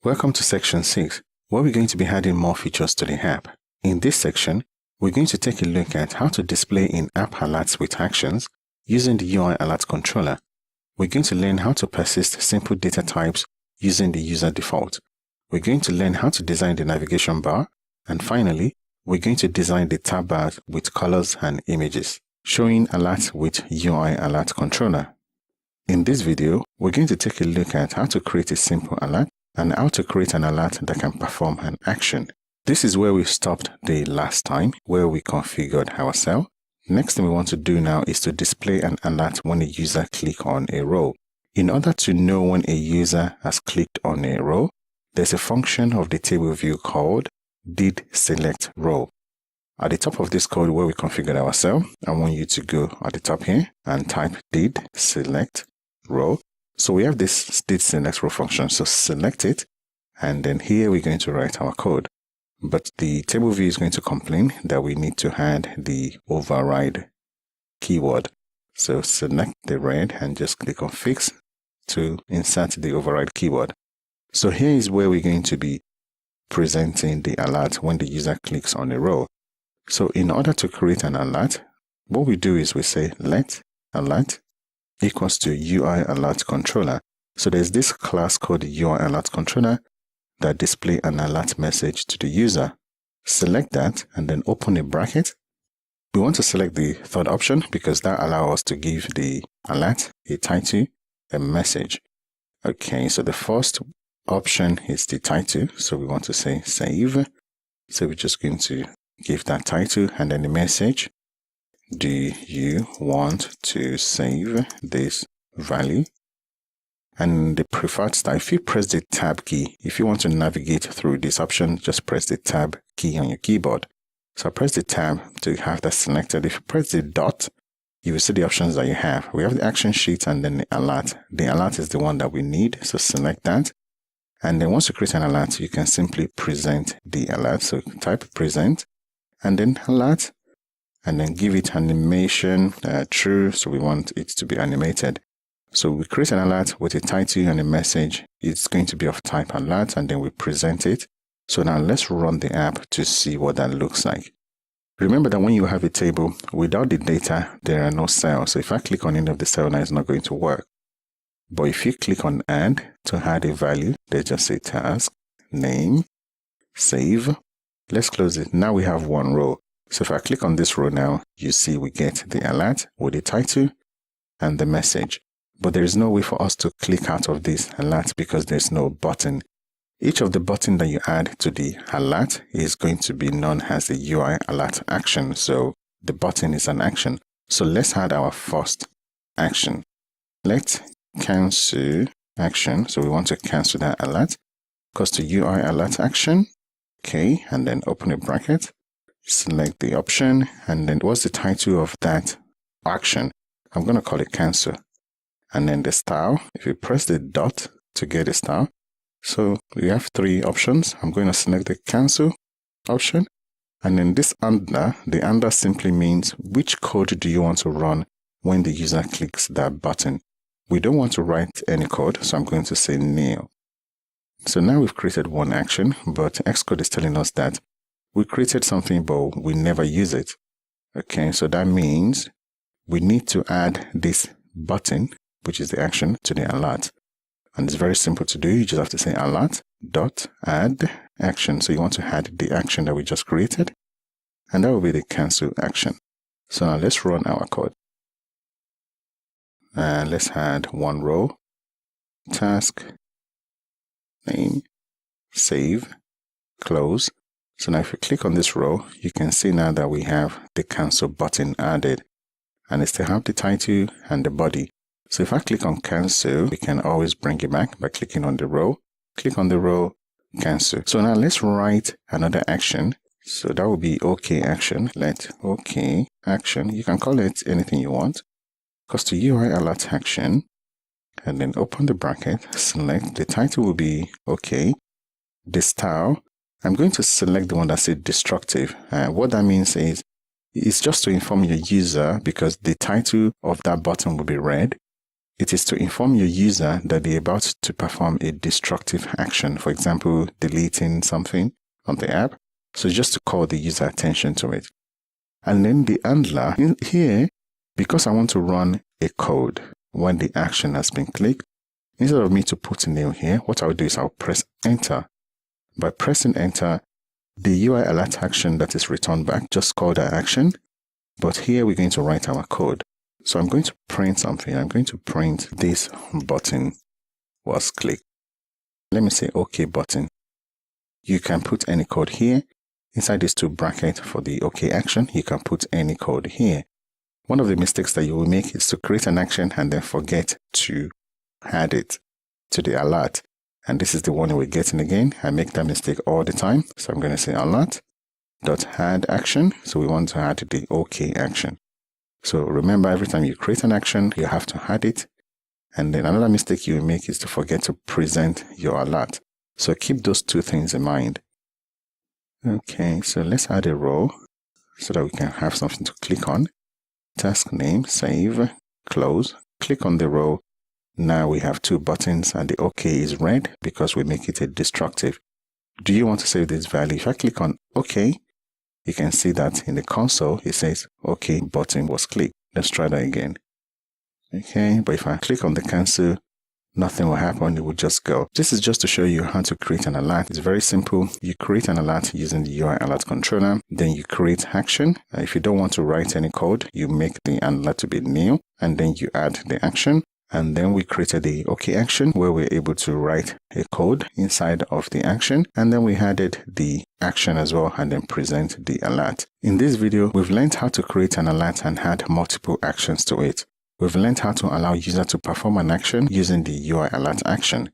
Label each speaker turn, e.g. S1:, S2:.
S1: Welcome to section 6, where we're going to be adding more features to the app. In this section, we're going to take a look at how to display in-app alerts with actions using the UIAlertController. We're going to learn how to persist simple data types using the user default. We're going to learn how to design the navigation bar, and finally, we're going to design the tab bar with colors and images, showing alerts with UIAlertController. In this video, we're going to take a look at how to create a simple alert and how to create an alert that can perform an action. This is where we stopped the last time, where we configured our cell. Next thing we want to do now is to display an alert when a user clicks on a row. In order to know when a user has clicked on a row, there's a function of the table view called didSelectRow. At the top of this code where we configured our cell, I want you to go at the top here and type didSelectRow. So we have this didSelectRow function, so select it, and then here we're going to write our code. But the table view is going to complain that we need to add the override keyword. So select the red and just click on Fix to insert the override keyword. So here is where we're going to be presenting the alert when the user clicks on a row. So in order to create an alert, what we do is we say let alert equals to UIAlertController. So there's this class called UIAlertController that display an alert message to the user. Select that and then open a bracket. We want to select the third option because that allows us to give the alert a title, a message. Okay, so the first option is the title. So we want to say save. So we're just going to give that title and then the message. Do you want to save this value? And the preferred style, if you press the tab key, if you want to navigate through this option, just press the tab key on your keyboard. So I press the tab to have that selected. If you press the dot, you will see the options that you have. We have the action sheet and then the alert. The alert is the one that we need, so select that. And then once you create an alert, you can simply present the alert. So type present and then alert, and then give it animation true. So we want it to be animated. So we create an alert with a title and a message. It's going to be of type alert, and then we present it. So now let's run the app to see what that looks like. Remember that when you have a table, without the data, there are no cells. So if I click on any of the cells, now it's not going to work. But if you click on add to add a value, they just say task, name, save. Let's close it. Now we have one row. So if I click on this row now, you see we get the alert with the title and the message. But there is no way for us to click out of this alert because there's no button. Each of the buttons that you add to the alert is going to be known as the UI alert action. So the button is an action. So let's add our first action. Let's cancel action. So we want to cancel that alert. Goes to UI alert action. Okay, and then open a bracket. Select the option, and then what's the title of that action? I'm going to call it cancel. And then the style, if you press the dot to get a style. So we have three options. I'm going to select the cancel option. And then this under, the under simply means which code do you want to run when the user clicks that button. We don't want to write any code, so I'm going to say nil. So now we've created one action, but Xcode is telling us that we created something, but we never use it. Okay, so that means we need to add this button, which is the action, to the alert. And it's very simple to do. You just have to say alert dot add action. So you want to add the action that we just created, and that will be the cancel action. So now let's run our code. And let's add one row, task, name, save, close. So now if you click on this row, you can see now that we have the cancel button added, and it still have the title and the body. So if I click on cancel, we can always bring it back by clicking on the row. Click on the row, cancel. So now let's write another action. So that will be OK action. Let OK action. You can call it anything you want. Goes to UI alert action, and then open the bracket, select. The title will be OK. The style, I'm going to select the one that says destructive. What that means is it's just to inform your user because the title of that button will be red. It is to inform your user that they're about to perform a destructive action, for example, deleting something on the app. So just to call the user attention to it. And then the handler in here, because I want to run a code when the action has been clicked, instead of me to put a nil here, what I'll do is I'll press enter. By pressing enter, the UI alert action that is returned back just called that action. But here we're going to write our code. So I'm going to print something. I'm going to print this button was clicked. Let me say OK button. You can put any code here. Inside these two brackets for the OK action, you can put any code here. One of the mistakes that you will make is to create an action and then forget to add it to the alert. And this is the one we're getting again. I make that mistake all the time. So I'm going to say alert.add action. So we want to add the OK action. So remember, every time you create an action, you have to add it. And then another mistake you will make is to forget to present your alert. So keep those two things in mind. Okay, so let's add a row so that we can have something to click on. Task name, save, close, click on the row. Now we have two buttons and the OK is red because we make it a destructive. Do you want to save this value? If I click on OK, you can see that in the console, it says OK button was clicked. Let's try that again. Okay, but if I click on the cancel, nothing will happen. It will just go. This is just to show you how to create an alert. It's very simple. You create an alert using the UIAlertController. Then you create action. If you don't want to write any code, you make the alert to be new, and then you add the action. And then we created the OK action where we're able to write a code inside of the action. And then we added the action as well and then present the alert. In this video, we've learned how to create an alert and add multiple actions to it. We've learned how to allow user to perform an action using the UI alert action.